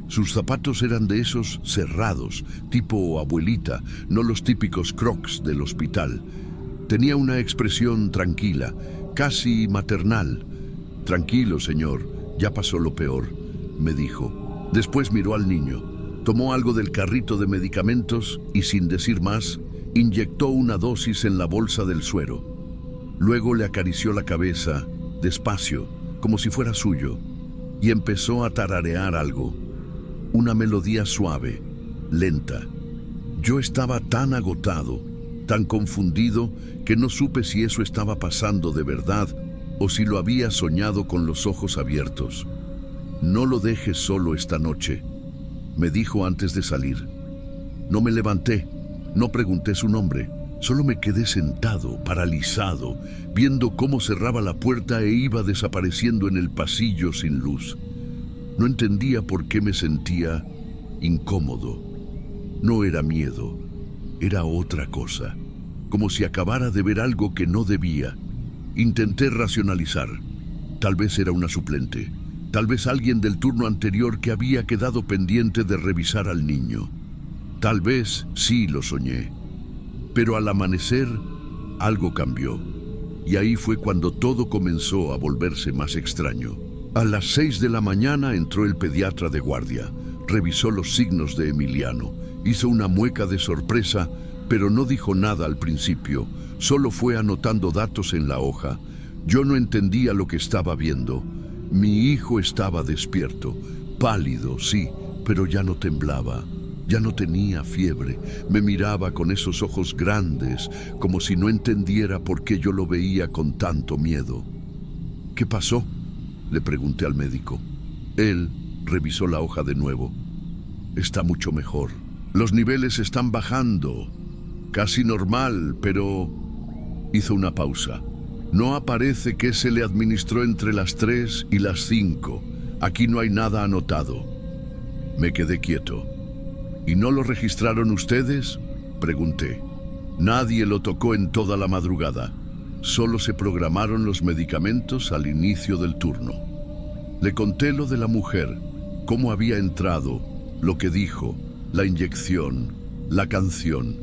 S1: Sus zapatos eran de esos cerrados, tipo abuelita, no los típicos Crocs del hospital. Tenía una expresión tranquila, casi maternal. «Tranquilo, señor, ya pasó lo peor», me dijo. Después miró al niño, tomó algo del carrito de medicamentos y, sin decir más, inyectó una dosis en la bolsa del suero. Luego le acarició la cabeza, despacio, como si fuera suyo, y empezó a tararear algo. Una melodía suave, lenta. Yo estaba tan agotado, tan confundido, que no supe si eso estaba pasando de verdad o si lo había soñado con los ojos abiertos. «No lo dejes solo esta noche», me dijo antes de salir. No me levanté, no pregunté su nombre, solo me quedé sentado, paralizado, viendo cómo cerraba la puerta e iba desapareciendo en el pasillo sin luz. No entendía por qué me sentía incómodo. No era miedo, era otra cosa, como si acabara de ver algo que no debía. Intenté racionalizar. Tal vez era una suplente, tal vez alguien del turno anterior que había quedado pendiente de revisar al niño. Tal vez sí lo soñé. Pero al amanecer, algo cambió. Y ahí fue cuando todo comenzó a volverse más extraño. A las 6 de la mañana entró el pediatra de guardia. Revisó los signos de Emiliano. Hizo una mueca de sorpresa, pero no dijo nada al principio. Solo fue anotando datos en la hoja. Yo no entendía lo que estaba viendo. Mi hijo estaba despierto, pálido, sí, pero ya no temblaba. Ya no tenía fiebre. Me miraba con esos ojos grandes, como si no entendiera por qué yo lo veía con tanto miedo. «¿Qué pasó?», le pregunté al médico. Él revisó la hoja de nuevo. «Está mucho mejor. Los niveles están bajando. Casi normal, pero...» Hizo una pausa. «No aparece qué se le administró entre las 3 y las 5. Aquí no hay nada anotado». Me quedé quieto. «¿Y no lo registraron ustedes?», pregunté. «Nadie lo tocó en toda la madrugada. Solo se programaron los medicamentos al inicio del turno». Le conté lo de la mujer, cómo había entrado, lo que dijo, la inyección, la canción.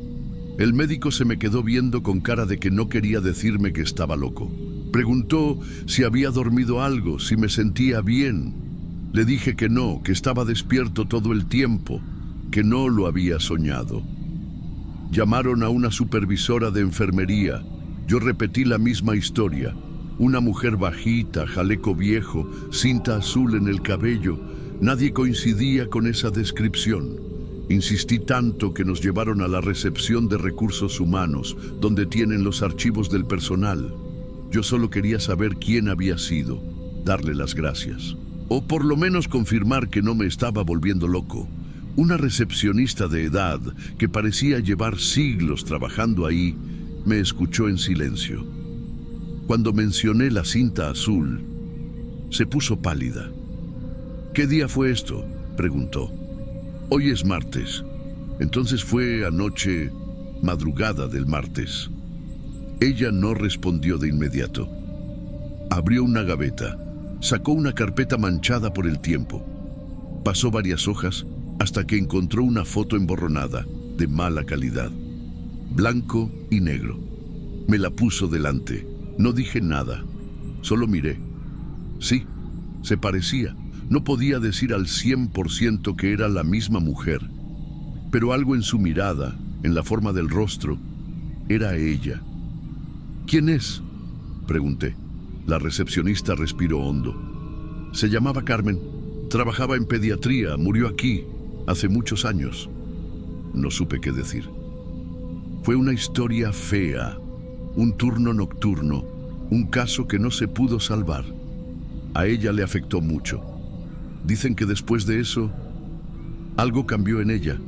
S1: El médico se me quedó viendo con cara de que no quería decirme que estaba loco. Preguntó si había dormido algo, si me sentía bien. Le dije que no, que estaba despierto todo el tiempo, que no lo había soñado. Llamaron a una supervisora de enfermería. Yo repetí la misma historia. Una mujer bajita, jaleco viejo, cinta azul en el cabello. Nadie coincidía con esa descripción. Insistí tanto que nos llevaron a la recepción de recursos humanos, donde tienen los archivos del personal. Yo solo quería saber quién había sido, darle las gracias. O por lo menos confirmar que no me estaba volviendo loco. Una recepcionista de edad, que parecía llevar siglos trabajando ahí, me escuchó en silencio. Cuando mencioné la cinta azul, se puso pálida. «¿Qué día fue esto?», preguntó. «Hoy es martes». Entonces fue anoche, madrugada del martes. Ella no respondió de inmediato. Abrió una gaveta, sacó una carpeta manchada por el tiempo. Pasó varias hojas hasta que encontró una foto emborronada, de mala calidad, blanco y negro. Me la puso delante. No dije nada, solo miré. Sí, se parecía. No podía decir al 100% que era la misma mujer, pero algo en su mirada, en la forma del rostro, era ella. «¿Quién es?», pregunté. La recepcionista respiró hondo. «Se llamaba Carmen. Trabajaba en pediatría. Murió aquí, hace muchos años». No supe qué decir. Fue una historia fea, un turno nocturno, un caso que no se pudo salvar. A ella le afectó mucho. Dicen que después de eso, algo cambió en ella,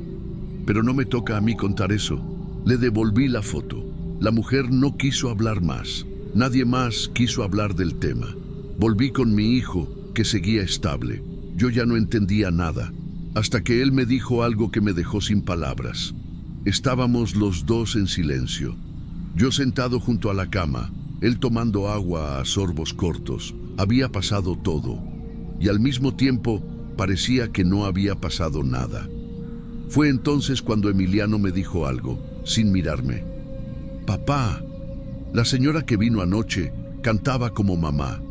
S1: pero no me toca a mí contar eso. Le devolví la foto. La mujer no quiso hablar más. Nadie más quiso hablar del tema. Volví con mi hijo, que seguía estable. Yo ya no entendía nada, hasta que él me dijo algo que me dejó sin palabras. Estábamos los dos en silencio. Yo sentado junto a la cama, él tomando agua a sorbos cortos. Había pasado todo, y al mismo tiempo parecía que no había pasado nada. Fue entonces cuando Emiliano me dijo algo, sin mirarme. «Papá, la señora que vino anoche cantaba como mamá».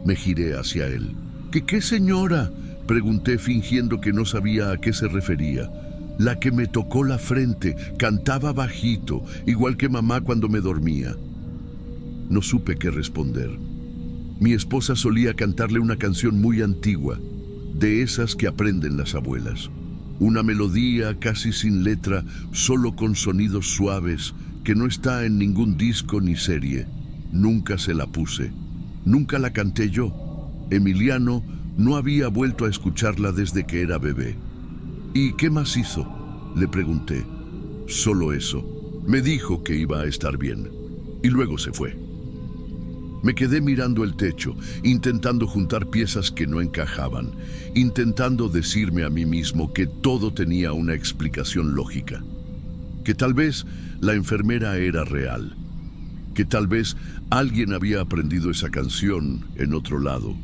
S1: Me giré hacia él. ¿Qué señora?», pregunté fingiendo que no sabía a qué se refería. «La que me tocó la frente, cantaba bajito, igual que mamá cuando me dormía». No supe qué responder. Mi esposa solía cantarle una canción muy antigua, de esas que aprenden las abuelas. Una melodía casi sin letra, solo con sonidos suaves, que no está en ningún disco ni serie. Nunca se la puse. Nunca la canté yo. Emiliano no había vuelto a escucharla desde que era bebé. «¿Y qué más hizo?», le pregunté. «Solo eso». Me dijo que iba a estar bien. Y luego se fue. Me quedé mirando el techo, intentando juntar piezas que no encajaban, intentando decirme a mí mismo que todo tenía una explicación lógica. Que tal vez la enfermera era real. Que tal vez alguien había aprendido esa canción en otro lado.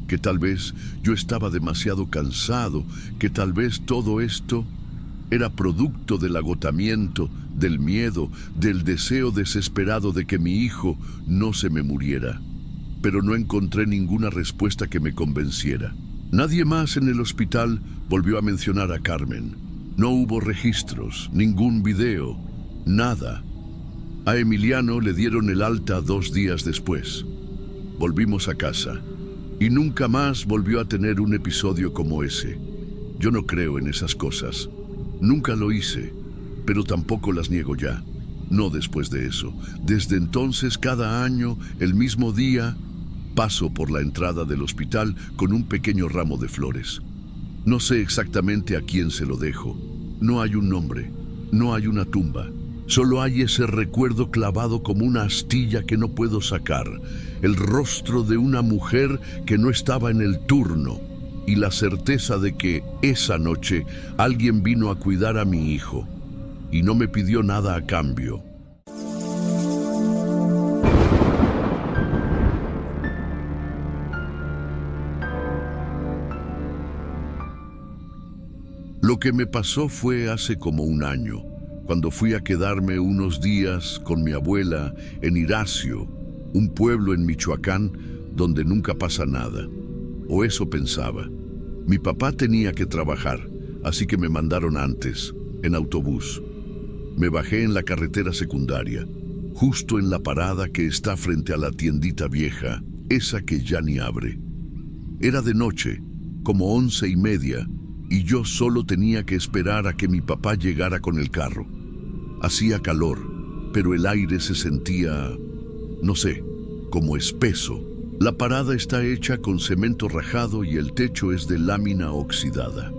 S1: Que tal vez yo estaba demasiado cansado. Que tal vez todo esto era producto del agotamiento, del miedo, del deseo desesperado de que mi hijo no se me muriera. Pero no encontré ninguna respuesta que me convenciera. Nadie más en el hospital volvió a mencionar a Carmen. No hubo registros, ningún video, nada. A Emiliano le dieron el alta 2 días después. Volvimos a casa y nunca más volvió a tener un episodio como ese. Yo no creo en esas cosas. Nunca lo hice, pero tampoco las niego ya. No después de eso. Desde entonces, cada año, el mismo día, paso por la entrada del hospital con un pequeño ramo de flores. No sé exactamente a quién se lo dejo. No hay un nombre, no hay una tumba. Solo hay ese recuerdo clavado como una astilla que no puedo sacar. El rostro de una mujer que no estaba en el turno. Y la certeza de que esa noche alguien vino a cuidar a mi hijo. Y no me pidió nada a cambio. Lo que me pasó fue hace como 1 año, cuando fui a quedarme unos días con mi abuela en Iracio, un pueblo en Michoacán donde nunca pasa nada. O eso pensaba. Mi papá tenía que trabajar, así que me mandaron antes, en autobús. Me bajé en la carretera secundaria, justo en la parada que está frente a la tiendita vieja, esa que ya ni abre. Era de noche, como 11:30, y yo solo tenía que esperar a que mi papá llegara con el carro. Hacía calor, pero el aire se sentía, no sé, como espeso. La parada está hecha con cemento rajado y el techo es de lámina oxidada.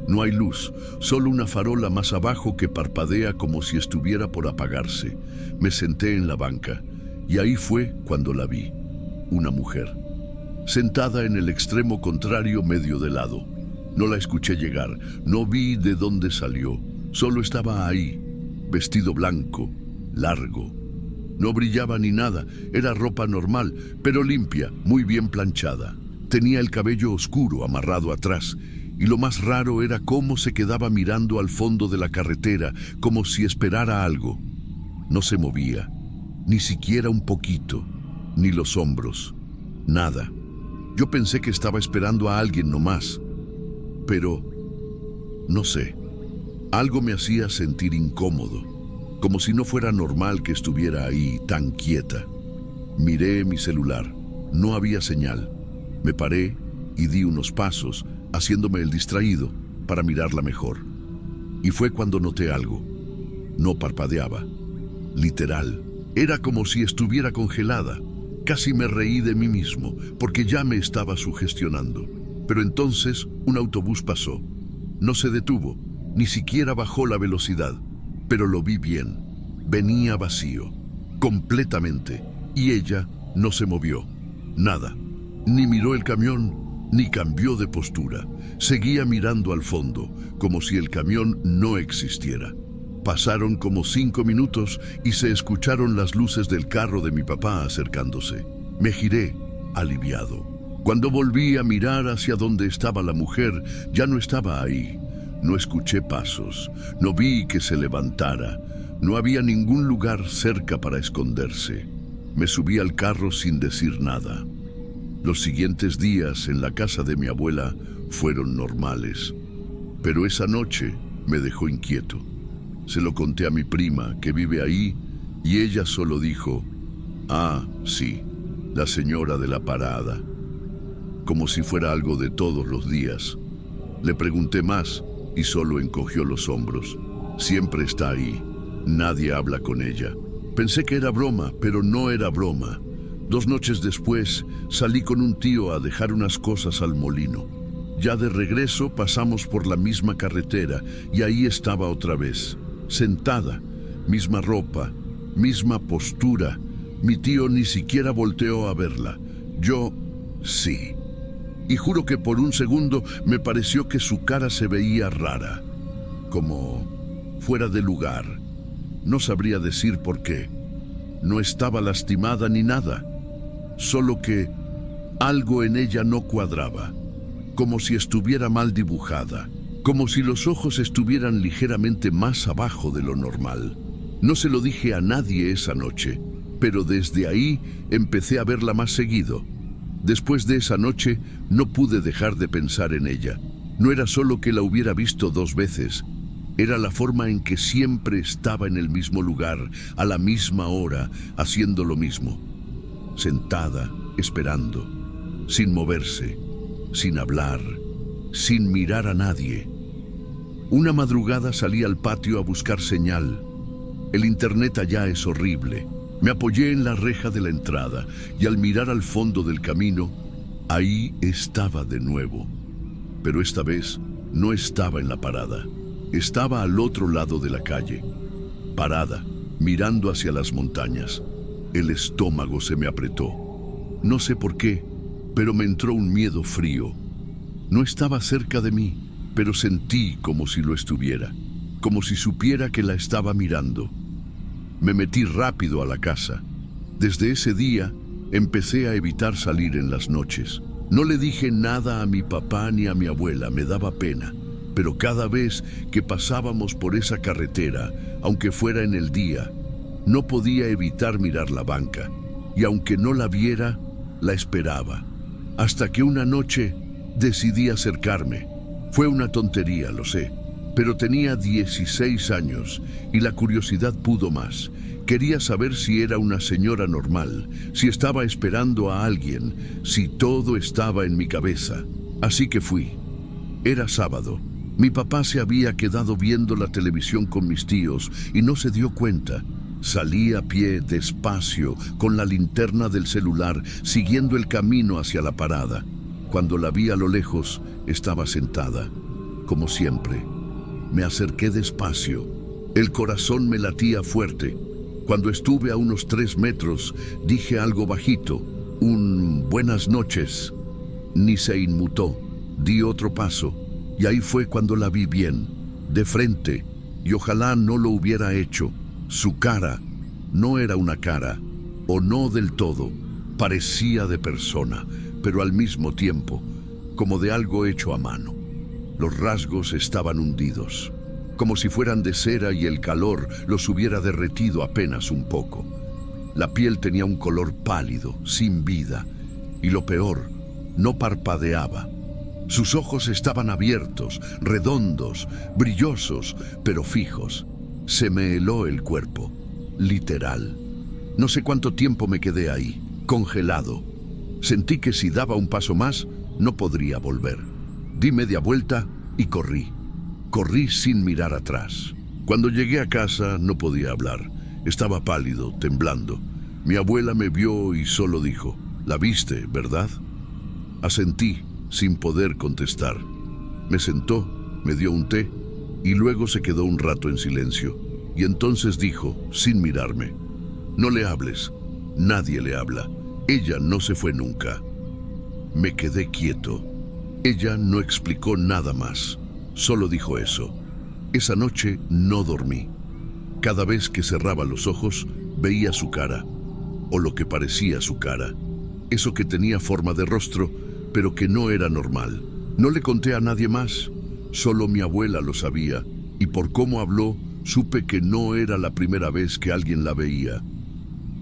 S1: No hay luz, solo una farola más abajo que parpadea como si estuviera por apagarse. Me senté en la banca y ahí fue cuando la vi. Una mujer, sentada en el extremo contrario medio de lado. No la escuché llegar, no vi de dónde salió. Solo estaba ahí, vestido blanco, largo. No brillaba ni nada, era ropa normal, pero limpia, muy bien planchada. Tenía el cabello oscuro amarrado atrás, y lo más raro era cómo se quedaba mirando al fondo de la carretera, como si esperara algo. No se movía, ni siquiera un poquito, ni los hombros, nada. Yo pensé que estaba esperando a alguien nomás, pero no sé. Algo me hacía sentir incómodo, como si no fuera normal que estuviera ahí tan quieta. Miré mi celular, no había señal. Me paré y di unos pasos, haciéndome el distraído para mirarla mejor. Y fue cuando noté algo. No parpadeaba. Literal. Era como si estuviera congelada. Casi me reí de mí mismo, porque ya me estaba sugestionando. Pero entonces un autobús pasó. No se detuvo, ni siquiera bajó la velocidad. Pero lo vi bien. Venía vacío, completamente. Y ella no se movió. Nada. Ni miró el camión, ni cambió de postura. Seguía mirando al fondo, como si el camión no existiera. Pasaron como 5 minutos y se escucharon las luces del carro de mi papá acercándose. Me giré, aliviado. Cuando volví a mirar hacia donde estaba la mujer, ya no estaba ahí. No escuché pasos, no vi que se levantara. No había ningún lugar cerca para esconderse. Me subí al carro sin decir nada. Los siguientes días en la casa de mi abuela fueron normales, pero esa noche me dejó inquieto. Se lo conté a mi prima, que vive ahí, y ella solo dijo: «Ah, sí, la señora de la parada», como si fuera algo de todos los días. Le pregunté más y solo encogió los hombros. Siempre está ahí, nadie habla con ella. Pensé que era broma, pero no era broma. 2 noches después salí con un tío a dejar unas cosas al molino. Ya de regreso pasamos por la misma carretera y ahí estaba otra vez, sentada, misma ropa, misma postura. Mi tío ni siquiera volteó a verla. Yo sí. Y juro que por un segundo me pareció que su cara se veía rara, como fuera de lugar. No sabría decir por qué. No estaba lastimada ni nada, solo que algo en ella no cuadraba, como si estuviera mal dibujada, como si los ojos estuvieran ligeramente más abajo de lo normal. No se lo dije a nadie esa noche, pero desde ahí empecé a verla más seguido. Después de esa noche no pude dejar de pensar en ella. No era solo que la hubiera visto 2 veces, era la forma en que siempre estaba en el mismo lugar, a la misma hora, haciendo lo mismo. Sentada, esperando, sin moverse, sin hablar, sin mirar a nadie. Una madrugada salí al patio a buscar señal. El internet allá es horrible. Me apoyé en la reja de la entrada y al mirar al fondo del camino, ahí estaba de nuevo. Pero esta vez no estaba en la parada. Estaba al otro lado de la calle, parada, mirando hacia las montañas. El estómago se me apretó. No sé por qué, pero me entró un miedo frío. No estaba cerca de mí, pero sentí como si lo estuviera, como si supiera que la estaba mirando. Me metí rápido a la casa. Desde ese día empecé a evitar salir en las noches. No le dije nada a mi papá ni a mi abuela, me daba pena. Pero cada vez que pasábamos por esa carretera, aunque fuera en el día, no podía evitar mirar la banca. Y aunque no la viera, la esperaba. Hasta que una noche decidí acercarme. Fue una tontería, lo sé. Pero tenía 16 años y la curiosidad pudo más. Quería saber si era una señora normal, si estaba esperando a alguien, si todo estaba en mi cabeza. Así que fui. Era sábado. Mi papá se había quedado viendo la televisión con mis tíos y no se dio cuenta. Salí a pie, despacio, con la linterna del celular, siguiendo el camino hacia la parada. Cuando la vi a lo lejos, estaba sentada, como siempre. Me acerqué despacio. El corazón me latía fuerte. Cuando estuve a unos 3 metros, dije algo bajito, un «buenas noches». Ni se inmutó. Di otro paso, y ahí fue cuando la vi bien, de frente, y ojalá no lo hubiera hecho. Su cara no era una cara, o no del todo, parecía de persona, pero al mismo tiempo, como de algo hecho a mano. Los rasgos estaban hundidos, como si fueran de cera y el calor los hubiera derretido apenas un poco. La piel tenía un color pálido, sin vida, y lo peor, no parpadeaba. Sus ojos estaban abiertos, redondos, brillosos, pero fijos. Se me heló el cuerpo, literal. No sé cuánto tiempo me quedé ahí, congelado. Sentí que si daba un paso más, no podría volver. Di media vuelta y corrí. Corrí sin mirar atrás. Cuando llegué a casa no podía hablar. Estaba pálido, temblando. Mi abuela me vio y solo dijo: «¿La viste, verdad?». Asentí, sin poder contestar. Me sentó, me dio un té y luego se quedó un rato en silencio. Y entonces dijo, sin mirarme: «No le hables. Nadie le habla. Ella no se fue nunca». Me quedé quieto. Ella no explicó nada más, solo dijo eso. Esa noche no dormí. Cada vez que cerraba los ojos, veía su cara, o lo que parecía su cara. Eso que tenía forma de rostro, pero que no era normal. No le conté a nadie más, solo mi abuela lo sabía, y por cómo habló, supe que no era la primera vez que alguien la veía.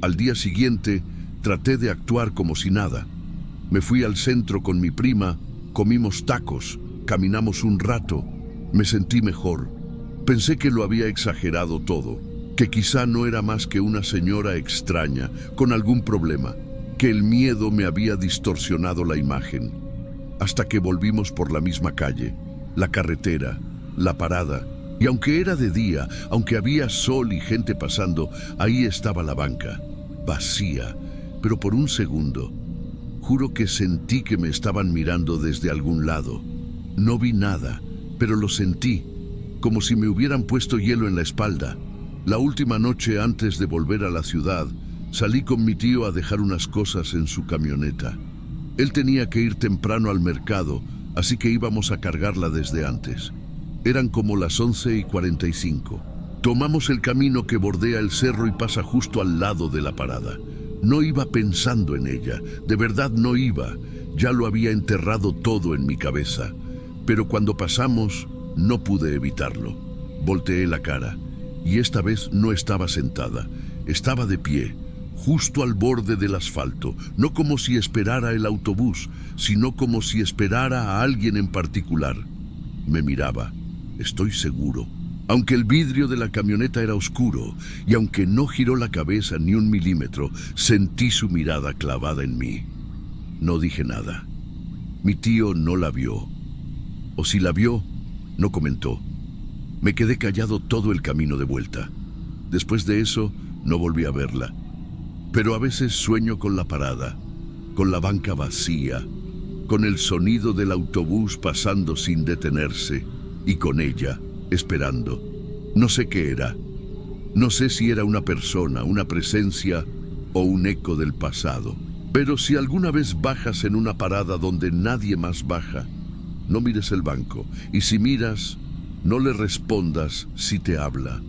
S1: Al día siguiente, traté de actuar como si nada. Me fui al centro con mi prima, comimos tacos, caminamos un rato, me sentí mejor. Pensé que lo había exagerado todo, que quizá no era más que una señora extraña, con algún problema, que el miedo me había distorsionado la imagen. Hasta que volvimos por la misma calle, la carretera, la parada, y aunque era de día, aunque había sol y gente pasando, ahí estaba la banca, vacía, pero por un segundo, juro que sentí que me estaban mirando desde algún lado. No vi nada, pero lo sentí, como si me hubieran puesto hielo en la espalda. La última noche antes de volver a la ciudad, salí con mi tío a dejar unas cosas en su camioneta. Él tenía que ir temprano al mercado, así que íbamos a cargarla desde antes. Eran como las 11:45. Tomamos el camino que bordea el cerro y pasa justo al lado de la parada. No iba pensando en ella, de verdad no iba. Ya lo había enterrado todo en mi cabeza. Pero cuando pasamos, no pude evitarlo. Volteé la cara, y esta vez no estaba sentada, estaba de pie, justo al borde del asfalto, no como si esperara el autobús, sino como si esperara a alguien en particular. Me miraba, estoy seguro. Aunque el vidrio de la camioneta era oscuro, y aunque no giró la cabeza ni un milímetro, sentí su mirada clavada en mí. No dije nada. Mi tío no la vio. O si la vio, no comentó. Me quedé callado todo el camino de vuelta. Después de eso, no volví a verla. Pero a veces sueño con la parada, con la banca vacía, con el sonido del autobús pasando sin detenerse, y con ella, esperando. No sé qué era. No sé si era una persona, una presencia o un eco del pasado. Pero si alguna vez bajas en una parada donde nadie más baja, no mires el banco, y si miras, no le respondas si te habla.